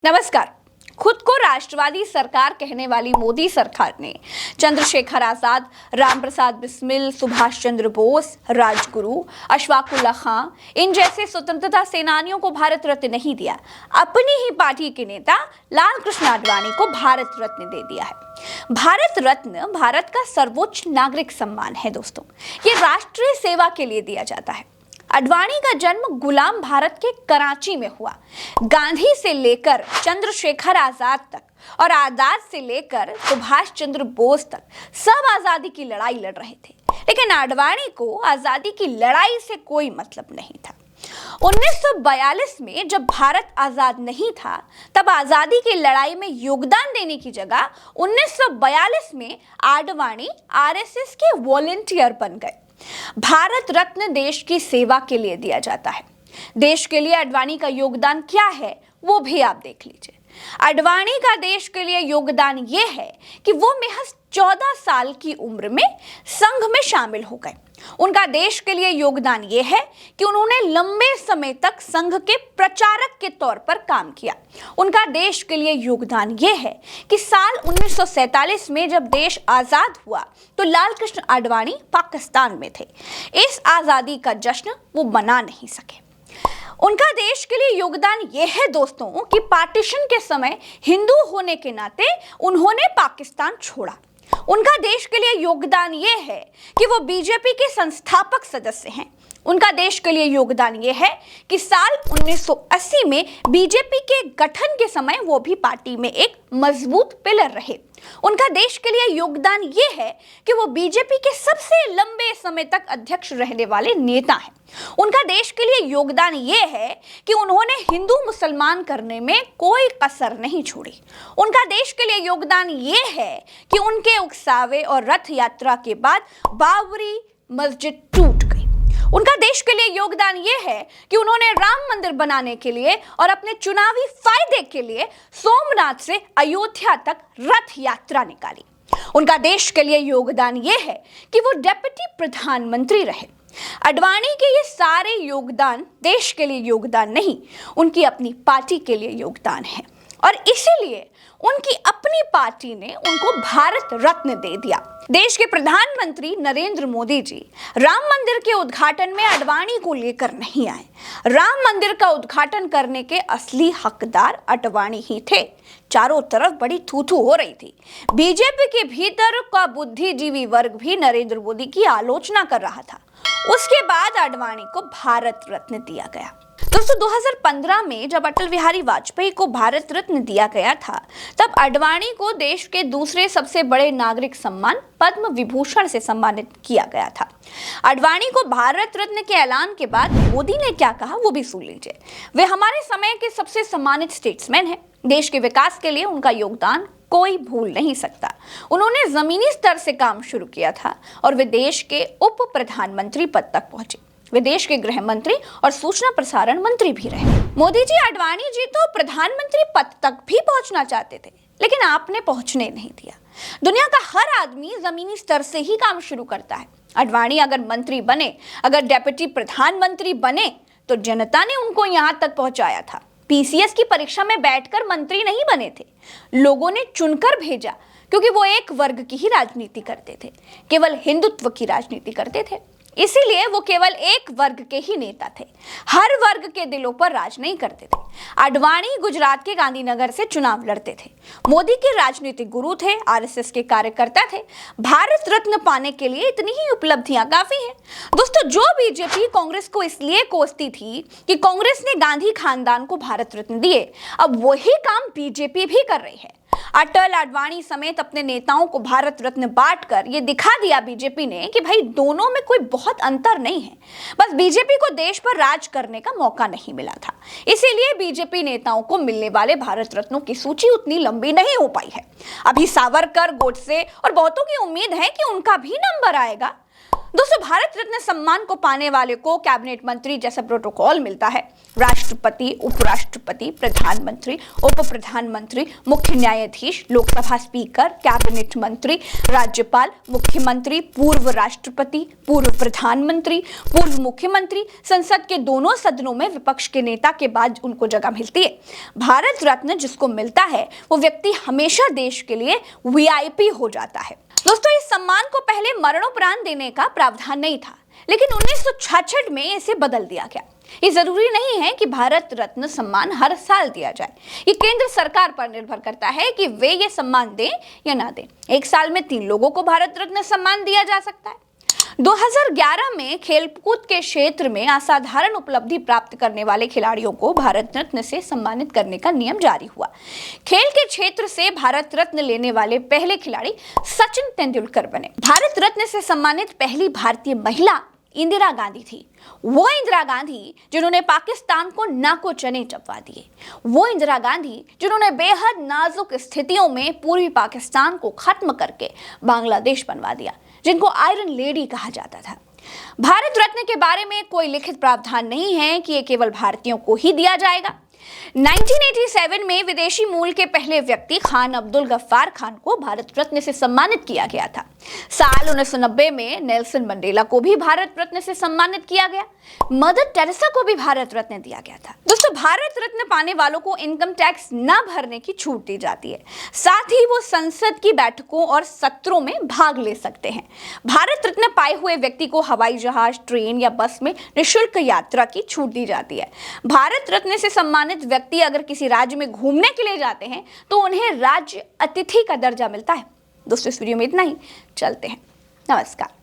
नमस्कार। खुद को राष्ट्रवादी सरकार कहने वाली मोदी सरकार ने चंद्रशेखर आजाद, रामप्रसाद बिस्मिल, सुभाष चंद्र बोस, राजगुरु, अशफाकुल्लाह खां इन जैसे स्वतंत्रता सेनानियों को भारत रत्न नहीं दिया, अपनी ही पार्टी के नेता लालकृष्ण आडवाणी को भारत रत्न दे दिया है। भारत रत्न भारत का सर्वोच्च नागरिक सम्मान है दोस्तों। ये राष्ट्रीय सेवा के लिए दिया जाता है। आडवाणी का जन्म गुलाम भारत के कराची में हुआ। गांधी से लेकर चंद्रशेखर आजाद तक और आजाद से लेकर सुभाष चंद्र बोस तक सब आजादी की लड़ाई लड़ रहे थे, लेकिन आडवाणी को आजादी की लड़ाई से कोई मतलब नहीं था। 1942 में जब भारत आजाद नहीं था, तब आजादी की लड़ाई में योगदान देने की जगह 1942 में आडवाणी आरएसएस के वॉलंटियर बन गए। भारत रत्न देश की सेवा के लिए दिया जाता है। देश के लिए आडवाणी का योगदान क्या है वो भी आप देख लीजिए। आडवाणी का देश के लिए योगदान ये है कि वो महज 14 साल की उम्र में संघ में शामिल हो गए। उनका देश के लिए योगदान ये है कि उन्होंने लंबे समय तक संघ के प्रचारक के तौर पर काम किया। उनका देश के लिए योगदान ये है कि साल 1947 में जब देश आजाद हुआ तो लालकृष्ण आडवाणी पाकिस्तान में थे। इस आजादी का जश्न वो मना नहीं सके। उनका देश के लिए योगदान यह है दोस्तों कि पार्टीशन के समय हिंदू होने के नाते उन्होंने पाकिस्तान छोड़ा। उनका देश के लिए योगदान यह है कि वो बीजेपी के संस्थापक सदस्य हैं। उनका देश के लिए योगदान यह है कि साल 1980 में बीजेपी के गठन के समय वो भी पार्टी में एक मजबूत पिलर रहे। उनका देश के लिए योगदान यह है कि वो बीजेपी के सबसे लंबे समय तक अध्यक्ष रहने वाले नेता हैं। उनका देश के लिए योगदान यह है कि उन्होंने हिंदू मुसलमान करने में कोई कसर नहीं छोड़ी। उनका देश के लिए योगदान यह है कि उनके उकसावे और रथ यात्रा के बाद बाबरी मस्जिद टूट गई। उनका देश के लिए योगदान यह है कि उन्होंने राम मंदिर बनाने के लिए और अपने चुनावी फायदे के लिए सोमनाथ से अयोध्या तक रथ यात्रा निकाली। उनका देश के लिए योगदान यह है कि वो डेप्यूटी प्रधानमंत्री रहे। आडवाणी के ये सारे योगदान देश के लिए योगदान नहीं, उनकी अपनी पार्टी के लिए योगदान है और इसीलिए उनकी अपनी पार्टी ने उनको भारत रत्न दे दिया। देश के प्रधानमंत्री नरेंद्र मोदी जी राम मंदिर के उद्घाटन में आडवाणी को लेकर नहीं आए। राम मंदिर का उद्घाटन करने के असली हकदार आडवाणी ही थे। चारों तरफ बड़ी थू-थू हो रही थी। बीजेपी के भीतर का बुद्धिजीवी वर्ग भी नरेंद्र मोदी की आलोचना कर रहा था। उसके बाद आडवाणी को भारत रत्न दिया गया। दोस्तों 2015 में जब अटल बिहारी वाजपेयी को भारत रत्न दिया गया था, तब आडवाणी को देश के दूसरे सबसे बड़े नागरिक सम्मान पद्म विभूषण से सम्मानित किया गया था। आडवाणी को भारत रत्न के ऐलान के बाद मोदी ने क्या कहा वो भी सुन लीजिए। वे हमारे समय के सबसे सम्मानित स्टेट्समैन हैं। देश के विकास के लिए उनका योगदान कोई भूल नहीं सकता। उन्होंने जमीनी स्तर से काम शुरू किया था और वे देश के उप प्रधानमंत्री पद तक पहुंचे। वे देश के गृह मंत्री और सूचना प्रसारण मंत्री भी रहे। मोदी जी, आडवाणी जी तो प्रधानमंत्री पद तक भी पहुंचना चाहते थे, लेकिन आपने पहुंचने नहीं दिया। दुनिया का हर आदमी जमीनी स्तर से ही काम शुरू करता है। आडवाणी अगर मंत्री बने, अगर डेप्यूटी प्रधानमंत्री बने, तो जनता ने उनको यहां तक पहुंचाया था। पीसीएस की परीक्षा में बैठकर मंत्री नहीं बने थे, लोगों ने चुनकर भेजा, क्योंकि वो एक वर्ग की ही राजनीति करते थे, केवल हिंदुत्व की राजनीति करते थे। इसीलिए वो केवल एक वर्ग के ही नेता थे, हर वर्ग के दिलों पर राज नहीं करते थे। आडवाणी गुजरात के गांधीनगर से चुनाव लड़ते थे। मोदी के राजनीतिक गुरु थे, आरएसएस के कार्यकर्ता थे। भारत रत्न पाने के लिए इतनी ही उपलब्धियां काफी हैं। दोस्तों, जो बीजेपी कांग्रेस को इसलिए कोसती थी कि कांग्रेस ने गांधी खानदान को भारत रत्न दिए, अब वही काम बीजेपी भी कर रही है। अटल, आडवाणी समेत अपने नेताओं को भारत रत्न बांटकर ये दिखा दिया बीजेपी ने कि भाई दोनों में कोई बहुत अंतर नहीं है, बस बीजेपी को देश पर राज करने का मौका नहीं मिला था। इसीलिए बीजेपी नेताओं को मिलने वाले भारत रत्नों की सूची उतनी लंबी नहीं हो पाई है। अभी सावरकर, गोडसे और बहुतों की उम्मीद है कि उनका भी नंबर आएगा। दोस्तों, भारत रत्न सम्मान को पाने वाले को कैबिनेट मंत्री जैसा प्रोटोकॉल मिलता है। राष्ट्रपति, उपराष्ट्रपति, प्रधानमंत्री, उप प्रधानमंत्री, मुख्य न्यायाधीश, लोकसभा स्पीकर, कैबिनेट मंत्री, राज्यपाल, मुख्यमंत्री, पूर्व राष्ट्रपति, पूर्व प्रधानमंत्री, पूर्व मुख्यमंत्री, संसद के दोनों सदनों में विपक्ष के नेता के बाद उनको जगह मिलती है। भारत रत्न जिसको मिलता है वो व्यक्ति हमेशा देश के लिए वीआईपी हो जाता है। दोस्तों, इस सम्मान को पहले मरणोपरांत देने का प्रावधान नहीं था, लेकिन 1966 में इसे बदल दिया गया। ये जरूरी नहीं है कि भारत रत्न सम्मान हर साल दिया जाए। ये केंद्र सरकार पर निर्भर करता है कि वे ये सम्मान दें या ना दें। एक साल में 3 लोगों को भारत रत्न सम्मान दिया जा सकता है। 2011 में खेलकूद के क्षेत्र में असाधारण उपलब्धि प्राप्त करने वाले खिलाड़ियों को भारत रत्न से सम्मानित करने का नियम जारी हुआ। खेल के क्षेत्र से भारत रत्न लेने वाले पहले खिलाड़ी सचिन तेंदुलकर बने। भारत रत्न से सम्मानित पहली भारतीय महिला इंदिरा गांधी थी। वो इंदिरा गांधी जिन्होंने पाकिस्तान को नाको चने चबवा दिए। वो इंदिरा गांधी जिन्होंने बेहद नाजुक स्थितियों में पूर्वी पाकिस्तान को खत्म करके बांग्लादेश बनवा दिया, जिनको आयरन लेडी कहा जाता था। भारत रत्न के बारे में कोई लिखित प्रावधान नहीं है कि ये केवल भारतीयों को ही दिया जाएगा। 1987 में विदेशी मूल के पहले व्यक्ति खान अब्दुल गफ्फार खान को भारत रत्न से सम्मानित किया गया था। साल 1990 में नेल्सन मंडेला को भी भारत रत्न से सम्मानित किया गया। मदर टेरेसा को भी भारत रत्न दिया गया था। दोस्तों, भारत रत्न पाने वालों को इनकम टैक्स न भरने की छूट दी जाती है। साथ ही वो संसद की बैठकों और सत्रों में भाग ले सकते हैं। भारत रत्न पाए हुए व्यक्ति को हवाई जहाज, ट्रेन या बस में निःशुल्क यात्रा की छूट दी जाती है। भारत रत्न से सम्मानित व्यक्ति अगर किसी राज्य में घूमने के लिए जाते हैं तो उन्हें राज्य अतिथि का दर्जा मिलता है। दोस्तों, इस वीडियो में इतना ही। चलते हैं। नमस्कार।